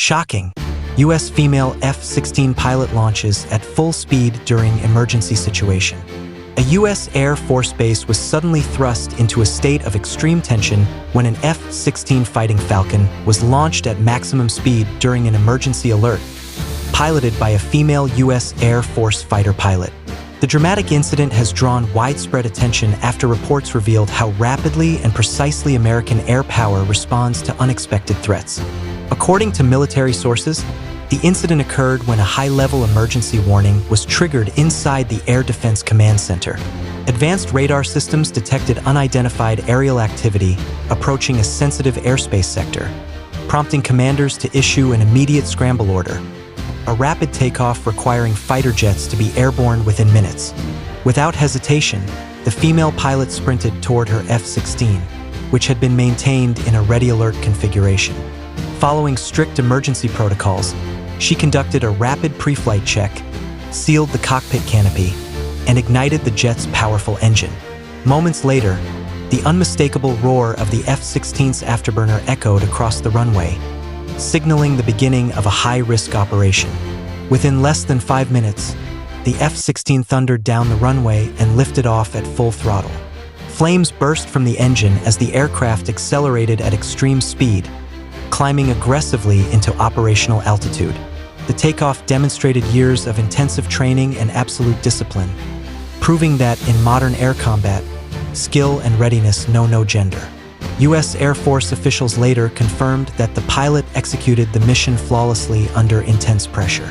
Shocking! U.S. female F-16 pilot launches at full speed during emergency situation. A U.S. Air Force base was suddenly thrust into a state of extreme tension when an F-16 Fighting Falcon was launched at maximum speed during an emergency alert, piloted by a female U.S. Air Force fighter pilot. The dramatic incident has drawn widespread attention after reports revealed how rapidly and precisely American air power responds to unexpected threats. According to military sources, the incident occurred when a high-level emergency warning was triggered inside the Air Defense Command Center. Advanced radar systems detected unidentified aerial activity approaching a sensitive airspace sector, prompting commanders to issue an immediate scramble order, a rapid takeoff requiring fighter jets to be airborne within minutes. Without hesitation, the female pilot sprinted toward her F-16, which had been maintained in a ready alert configuration. Following strict emergency protocols, she conducted a rapid pre-flight check, sealed the cockpit canopy, and ignited the jet's powerful engine. Moments later, the unmistakable roar of the F-16's afterburner echoed across the runway, signaling the beginning of a high-risk operation. Within less than 5 minutes, the F-16 thundered down the runway and lifted off at full throttle. Flames burst from the engine as the aircraft accelerated at extreme speed, climbing aggressively into operational altitude. The takeoff demonstrated years of intensive training and absolute discipline, proving that in modern air combat, skill and readiness know no gender. U.S. Air Force officials later confirmed that the pilot executed the mission flawlessly under intense pressure.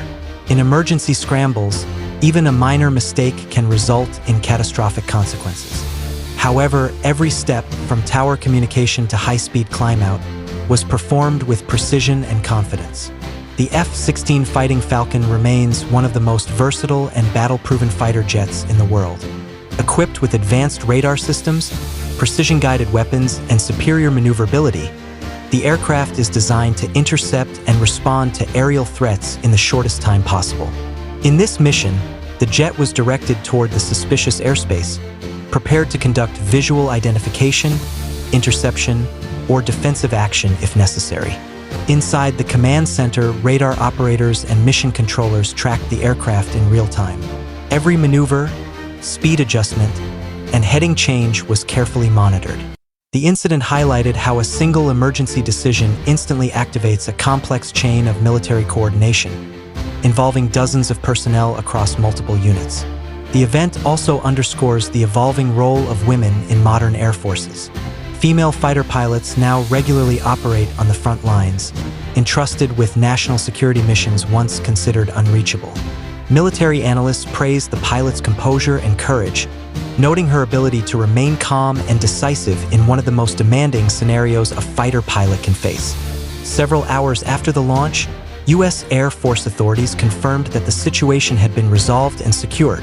In emergency scrambles, even a minor mistake can result in catastrophic consequences. However, every step, from tower communication to high-speed climb-out, was performed with precision and confidence. The F-16 Fighting Falcon remains one of the most versatile and battle-proven fighter jets in the world. Equipped with advanced radar systems, precision-guided weapons, and superior maneuverability, the aircraft is designed to intercept and respond to aerial threats in the shortest time possible. In this mission, the jet was directed toward the suspicious airspace, prepared to conduct visual identification, interception, or defensive action if necessary. Inside the command center, radar operators and mission controllers tracked the aircraft in real time. Every maneuver, speed adjustment, and heading change was carefully monitored. The incident highlighted how a single emergency decision instantly activates a complex chain of military coordination, involving dozens of personnel across multiple units. The event also underscores the evolving role of women in modern air forces. Female fighter pilots now regularly operate on the front lines, entrusted with national security missions once considered unreachable. Military analysts praised the pilot's composure and courage, noting her ability to remain calm and decisive in one of the most demanding scenarios a fighter pilot can face. Several hours after the launch, U.S. Air Force authorities confirmed that the situation had been resolved and secured,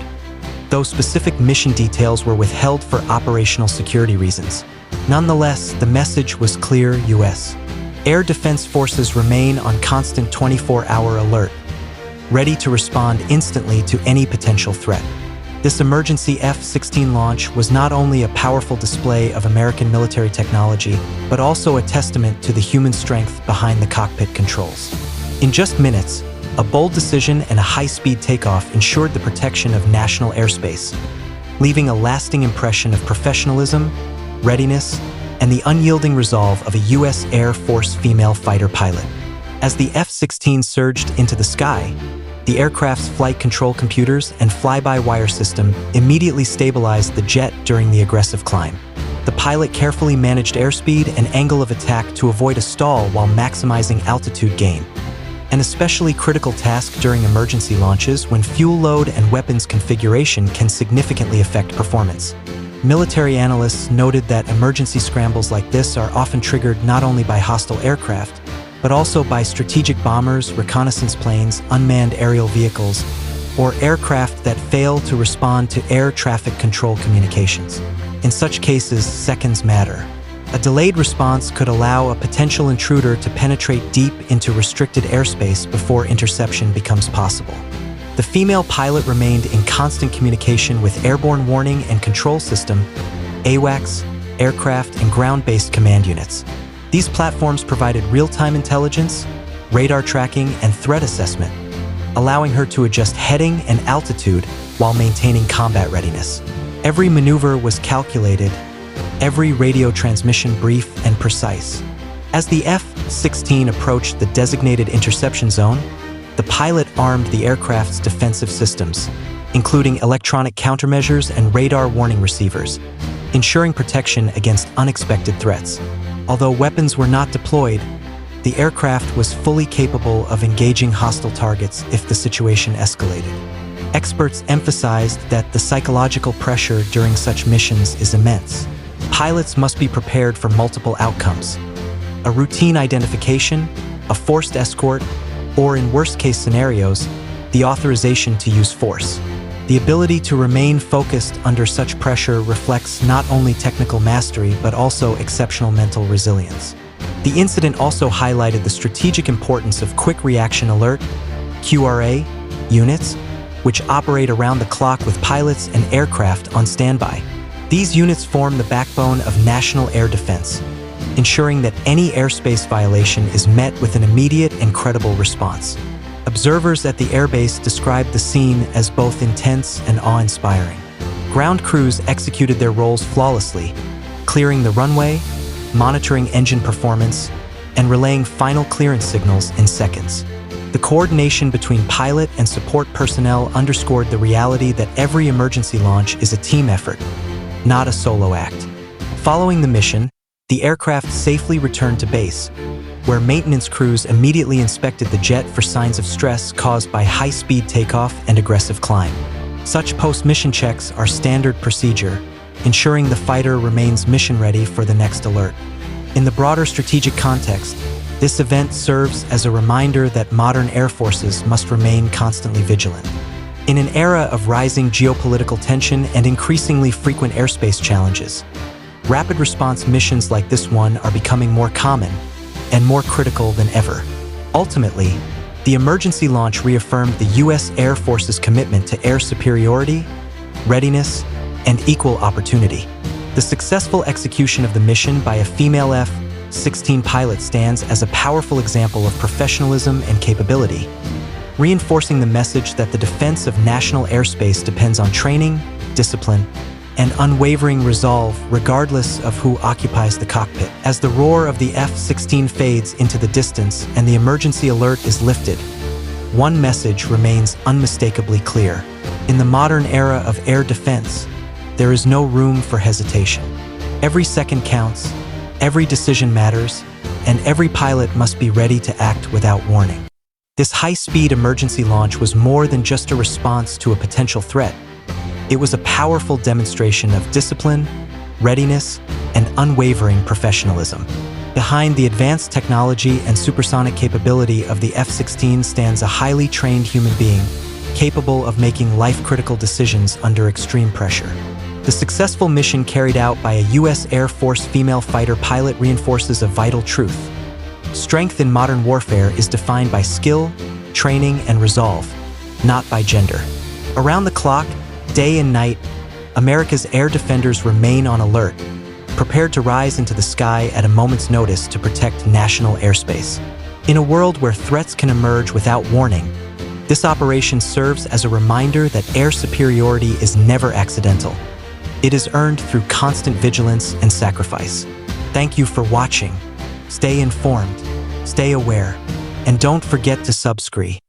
though specific mission details were withheld for operational security reasons. Nonetheless, the message was clear: U.S. Air Defense Forces remain on constant 24-hour alert, ready to respond instantly to any potential threat. This emergency F-16 launch was not only a powerful display of American military technology, but also a testament to the human strength behind the cockpit controls. In just minutes, a bold decision and a high-speed takeoff ensured the protection of national airspace, leaving a lasting impression of professionalism, readiness, and the unyielding resolve of a U.S. Air Force female fighter pilot. As the F-16 surged into the sky, the aircraft's flight control computers and fly-by-wire system immediately stabilized the jet during the aggressive climb. The pilot carefully managed airspeed and angle of attack to avoid a stall while maximizing altitude gain, an especially critical task during emergency launches when fuel load and weapons configuration can significantly affect performance. Military analysts noted that emergency scrambles like this are often triggered not only by hostile aircraft, but also by strategic bombers, reconnaissance planes, unmanned aerial vehicles, or aircraft that fail to respond to air traffic control communications. In such cases, seconds matter. A delayed response could allow a potential intruder to penetrate deep into restricted airspace before interception becomes possible. The female pilot remained in constant communication with Airborne Warning and Control System, AWACS, aircraft, and ground-based command units. These platforms provided real-time intelligence, radar tracking, and threat assessment, allowing her to adjust heading and altitude while maintaining combat readiness. Every maneuver was calculated, every radio transmission brief and precise. As the F-16 approached the designated interception zone, the pilot armed the aircraft's defensive systems, including electronic countermeasures and radar warning receivers, ensuring protection against unexpected threats. Although weapons were not deployed, the aircraft was fully capable of engaging hostile targets if the situation escalated. Experts emphasized that the psychological pressure during such missions is immense. Pilots must be prepared for multiple outcomes: a routine identification, a forced escort, or in worst-case scenarios, the authorization to use force. The ability to remain focused under such pressure reflects not only technical mastery but also exceptional mental resilience. The incident also highlighted the strategic importance of Quick Reaction Alert (QRA) units, which operate around the clock with pilots and aircraft on standby. These units form the backbone of national air defense, ensuring that any airspace violation is met with an immediate and credible response. Observers at the airbase described the scene as both intense and awe-inspiring. Ground crews executed their roles flawlessly, clearing the runway, monitoring engine performance, and relaying final clearance signals in seconds. The coordination between pilot and support personnel underscored the reality that every emergency launch is a team effort, not a solo act. Following the mission, the aircraft safely returned to base, where maintenance crews immediately inspected the jet for signs of stress caused by high-speed takeoff and aggressive climb. Such post-mission checks are standard procedure, ensuring the fighter remains mission-ready for the next alert. In the broader strategic context, this event serves as a reminder that modern air forces must remain constantly vigilant. In an era of rising geopolitical tension and increasingly frequent airspace challenges, rapid response missions like this one are becoming more common and more critical than ever. Ultimately, the emergency launch reaffirmed the U.S. Air Force's commitment to air superiority, readiness, and equal opportunity. The successful execution of the mission by a female F-16 pilot stands as a powerful example of professionalism and capability, reinforcing the message that the defense of national airspace depends on training, discipline, and unwavering resolve regardless of who occupies the cockpit. As the roar of the F-16 fades into the distance and the emergency alert is lifted, one message remains unmistakably clear. In the modern era of air defense, there is no room for hesitation. Every second counts, every decision matters, and every pilot must be ready to act without warning. This high-speed emergency launch was more than just a response to a potential threat. It was a powerful demonstration of discipline, readiness, and unwavering professionalism. Behind the advanced technology and supersonic capability of the F-16 stands a highly trained human being, capable of making life-critical decisions under extreme pressure. The successful mission carried out by a U.S. Air Force female fighter pilot reinforces a vital truth. Strength in modern warfare is defined by skill, training, and resolve, not by gender. Around the clock, day and night, America's air defenders remain on alert, prepared to rise into the sky at a moment's notice to protect national airspace. In a world where threats can emerge without warning, this operation serves as a reminder that air superiority is never accidental. It is earned through constant vigilance and sacrifice. Thank you for watching. Stay informed, stay aware, and don't forget to subscribe.